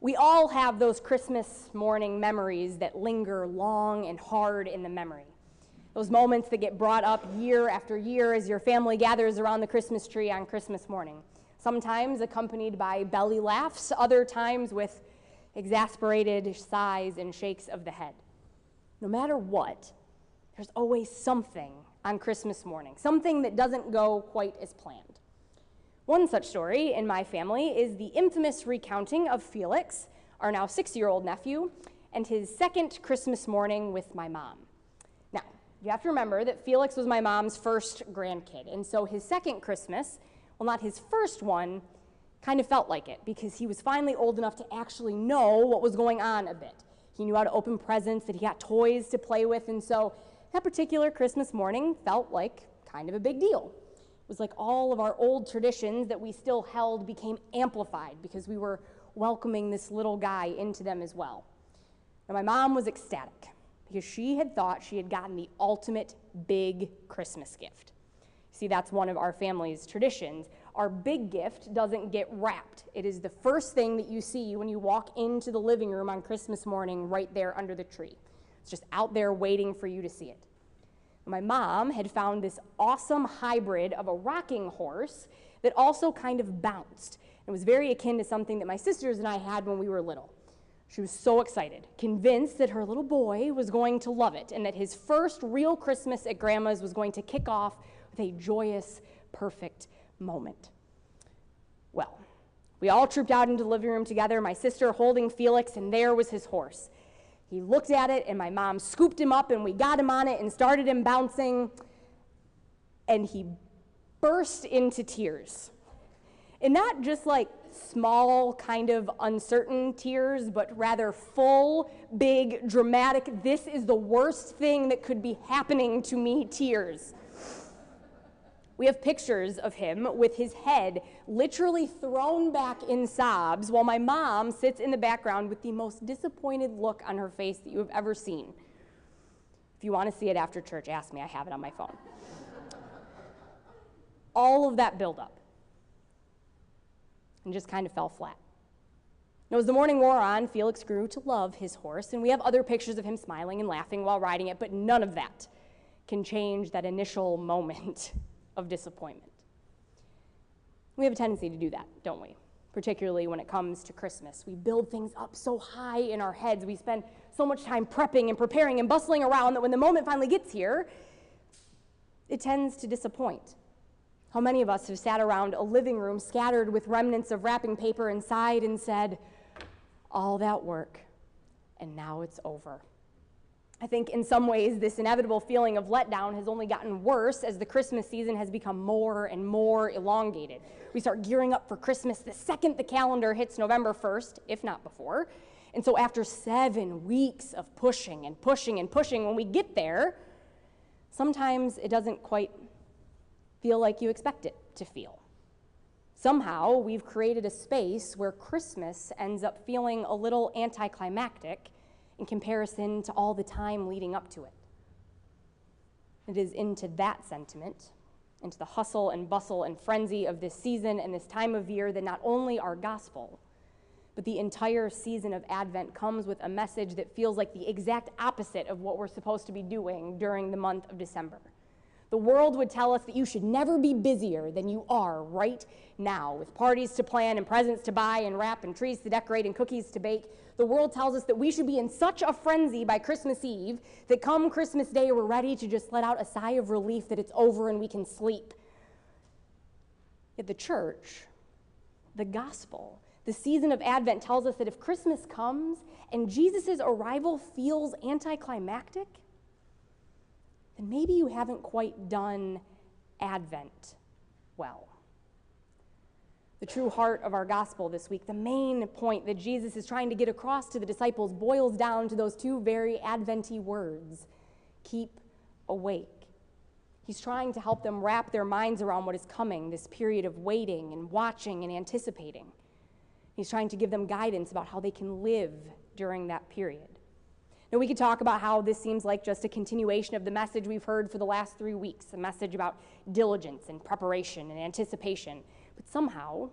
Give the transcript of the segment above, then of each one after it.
We all have those Christmas morning memories that linger long and hard in the memory. Those moments that get brought up year after year as your family gathers around the Christmas tree on Christmas morning. Sometimes accompanied by belly laughs, other times with exasperated sighs and shakes of the head. No matter what, there's always something on Christmas morning, something that doesn't go quite as planned. One such story in my family is the infamous recounting of Felix, our now 6-year-old nephew, and his second Christmas morning with my mom. Now, you have to remember that Felix was my mom's first grandkid, and so his second Christmas, well, not his first one, kind of felt like it because he was finally old enough to actually know what was going on a bit. He knew how to open presents, that he got toys to play with, and so that particular Christmas morning felt like kind of a big deal. It was like all of our old traditions that we still held became amplified because we were welcoming this little guy into them as well. Now, my mom was ecstatic because she had thought she had gotten the ultimate big Christmas gift. See, that's one of our family's traditions. Our big gift doesn't get wrapped. It is the first thing that you see when you walk into the living room on Christmas morning right there under the tree. It's just out there waiting for you to see it. My mom had found this awesome hybrid of a rocking horse that also kind of bounced. It was very akin to something that my sisters and I had when we were little. She was so excited, convinced that her little boy was going to love it and that his first real Christmas at Grandma's was going to kick off with a joyous, perfect moment. Well, we all trooped out into the living room together, my sister holding Felix, and there was his horse. He looked at it, and my mom scooped him up, and we got him on it and started him bouncing, and he burst into tears. And not just like small, kind of uncertain tears, but rather full, big, dramatic, this is the worst thing that could be happening to me tears. We have pictures of him with his head literally thrown back in sobs while my mom sits in the background with the most disappointed look on her face that you have ever seen. If you want to see it after church, ask me. I have it on my phone. All of that buildup and just kind of fell flat. Now, as the morning wore on, Felix grew to love his horse, and we have other pictures of him smiling and laughing while riding it, but none of that can change that initial moment of disappointment. We have a tendency to do that, don't we? Particularly when it comes to Christmas. We build things up so high in our heads. We spend so much time prepping and preparing and bustling around that when the moment finally gets here, it tends to disappoint. How many of us have sat around a living room scattered with remnants of wrapping paper and sighed and said, all that work, and now it's over. I think in some ways this inevitable feeling of letdown has only gotten worse as the Christmas season has become more and more elongated. We start gearing up for Christmas the second the calendar hits November 1st, if not before. And so after 7 weeks of pushing and pushing and pushing, when we get there, sometimes it doesn't quite feel like you expect it to feel. Somehow we've created a space where Christmas ends up feeling a little anticlimactic in comparison to all the time leading up to it. It is into that sentiment, into the hustle and bustle and frenzy of this season and this time of year that not only our gospel, but the entire season of Advent comes with a message that feels like the exact opposite of what we're supposed to be doing during the month of December. The world would tell us that you should never be busier than you are right now, with parties to plan and presents to buy and wrap and trees to decorate and cookies to bake. The world tells us that we should be in such a frenzy by Christmas Eve that come Christmas Day, we're ready to just let out a sigh of relief that it's over and we can sleep. Yet the church, the gospel, the season of Advent tells us that if Christmas comes and Jesus' arrival feels anticlimactic, then maybe you haven't quite done Advent well. The true heart of our gospel this week, the main point that Jesus is trying to get across to the disciples, boils down to those 2 very Advent-y words: keep awake. He's trying to help them wrap their minds around what is coming, this period of waiting and watching and anticipating. He's trying to give them guidance about how they can live during that period. Now, we could talk about how this seems like just a continuation of the message we've heard for the last 3 weeks, a message about diligence and preparation and anticipation. But somehow,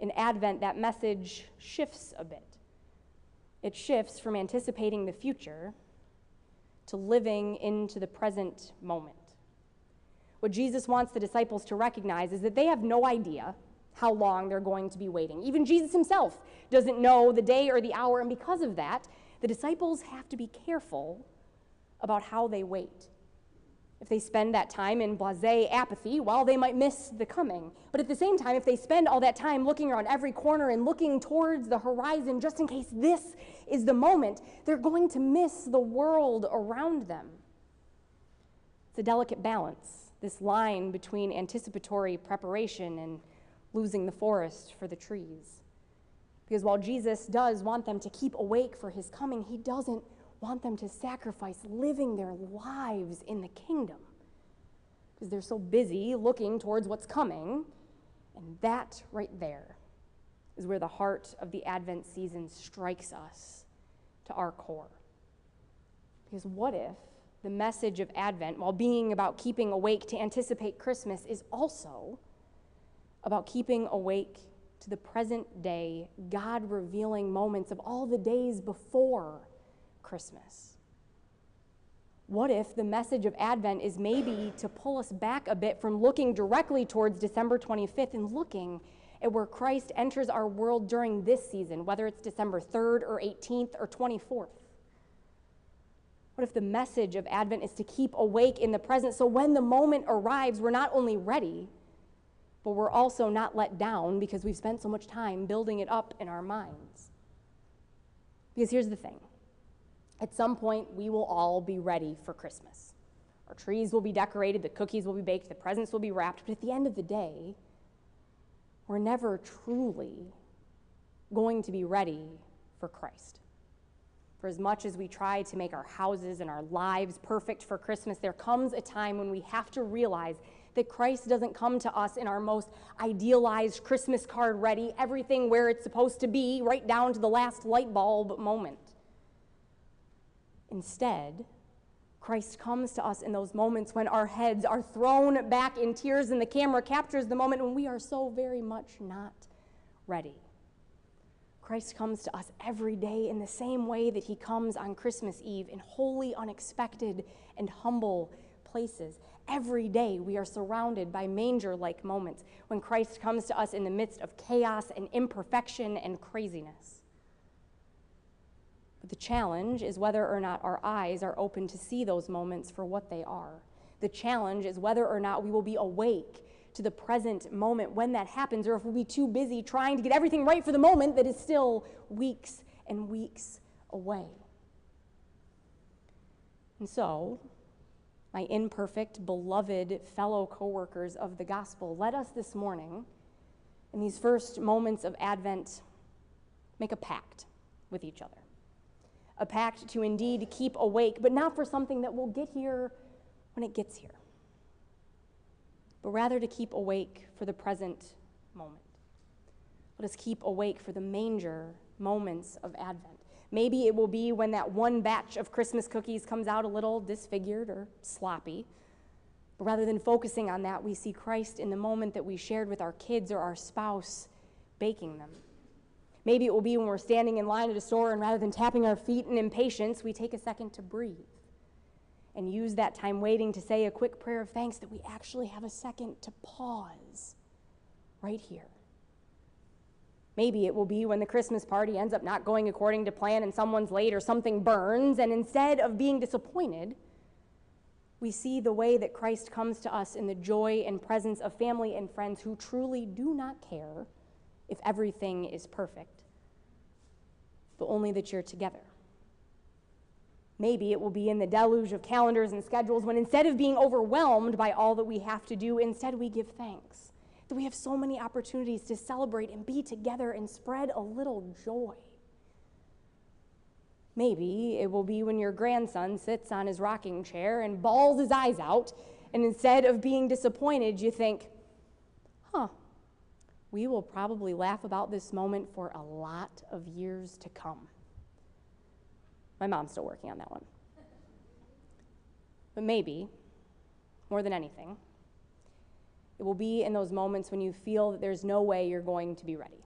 In Advent, that message shifts a bit. It shifts from anticipating the future to living into the present moment. What Jesus wants the disciples to recognize is that they have no idea how long they're going to be waiting. Even Jesus himself doesn't know the day or the hour, and because of that, the disciples have to be careful about how they wait. If they spend that time in blasé apathy, well, they might miss the coming. But at the same time, if they spend all that time looking around every corner and looking towards the horizon just in case this is the moment, they're going to miss the world around them. It's a delicate balance, this line between anticipatory preparation and losing the forest for the trees. Because while Jesus does want them to keep awake for his coming, he doesn't want them to sacrifice living their lives in the kingdom. Because they're so busy looking towards what's coming, and that right there is where the heart of the Advent season strikes us to our core. Because what if the message of Advent, while being about keeping awake to anticipate Christmas, is also about keeping awake to the present day, God revealing moments of all the days before Christmas? What if the message of Advent is maybe to pull us back a bit from looking directly towards December 25th and looking at where Christ enters our world during this season, whether it's December 3rd or 18th or 24th? What if the message of Advent is to keep awake in the present so when the moment arrives, we're not only ready, but we're also not let down because we've spent so much time building it up in our minds? Because here's the thing. At some point, we will all be ready for Christmas. Our trees will be decorated, the cookies will be baked, the presents will be wrapped, but at the end of the day, we're never truly going to be ready for Christ. For as much as we try to make our houses and our lives perfect for Christmas, there comes a time when we have to realize that Christ doesn't come to us in our most idealized Christmas card ready, everything where it's supposed to be, right down to the last light bulb moment. Instead, Christ comes to us in those moments when our heads are thrown back in tears and the camera captures the moment when we are so very much not ready. Christ comes to us every day in the same way that he comes on Christmas Eve, in wholly unexpected and humble places. Every day we are surrounded by manger-like moments when Christ comes to us in the midst of chaos and imperfection and craziness. But the challenge is whether or not our eyes are open to see those moments for what they are. The challenge is whether or not we will be awake to the present moment when that happens, or if we'll be too busy trying to get everything right for the moment that is still weeks and weeks away. And so, my imperfect, beloved fellow co-workers of the gospel, let us this morning, in these first moments of Advent, make a pact with each other. A pact to indeed keep awake, but not for something that will get here when it gets here, but rather to keep awake for the present moment. Let us keep awake for the manger moments of Advent. Maybe it will be when that one batch of Christmas cookies comes out a little disfigured or sloppy. But rather than focusing on that, we see Christ in the moment that we shared with our kids or our spouse baking them. Maybe it will be when we're standing in line at a store and rather than tapping our feet in impatience, we take a second to breathe and use that time waiting to say a quick prayer of thanks that we actually have a second to pause right here. Maybe it will be when the Christmas party ends up not going according to plan and someone's late or something burns, and instead of being disappointed, we see the way that Christ comes to us in the joy and presence of family and friends who truly do not care if everything is perfect, but only that you're together. Maybe it will be in the deluge of calendars and schedules when instead of being overwhelmed by all that we have to do, instead we give thanks that we have so many opportunities to celebrate and be together and spread a little joy. Maybe it will be when your grandson sits on his rocking chair and bawls his eyes out, and instead of being disappointed, you think, we will probably laugh about this moment for a lot of years to come. My mom's still working on that one. But maybe, more than anything, it will be in those moments when you feel that there's no way you're going to be ready.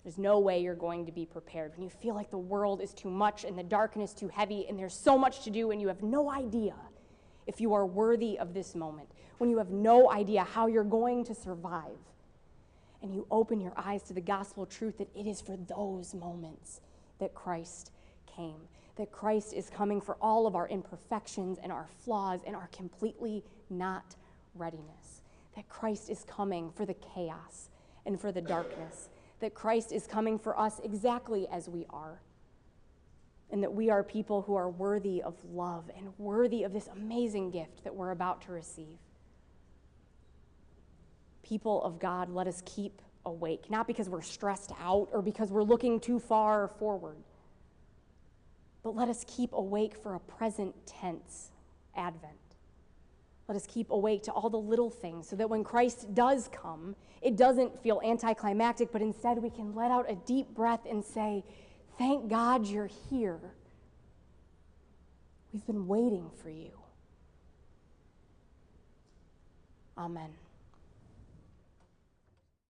There's no way you're going to be prepared. When you feel like the world is too much and the darkness too heavy and there's so much to do and you have no idea if you are worthy of this moment, when you have no idea how you're going to survive, and you open your eyes to the gospel truth that it is for those moments that Christ came, that Christ is coming for all of our imperfections and our flaws and our completely not readiness, that Christ is coming for the chaos and for the darkness, that Christ is coming for us exactly as we are, and that we are people who are worthy of love and worthy of this amazing gift that we're about to receive. People of God, let us keep awake, not because we're stressed out or because we're looking too far forward, but let us keep awake for a present tense Advent. Let us keep awake to all the little things so that when Christ does come, it doesn't feel anticlimactic, but instead we can let out a deep breath and say, thank God you're here. We've been waiting for you. Amen.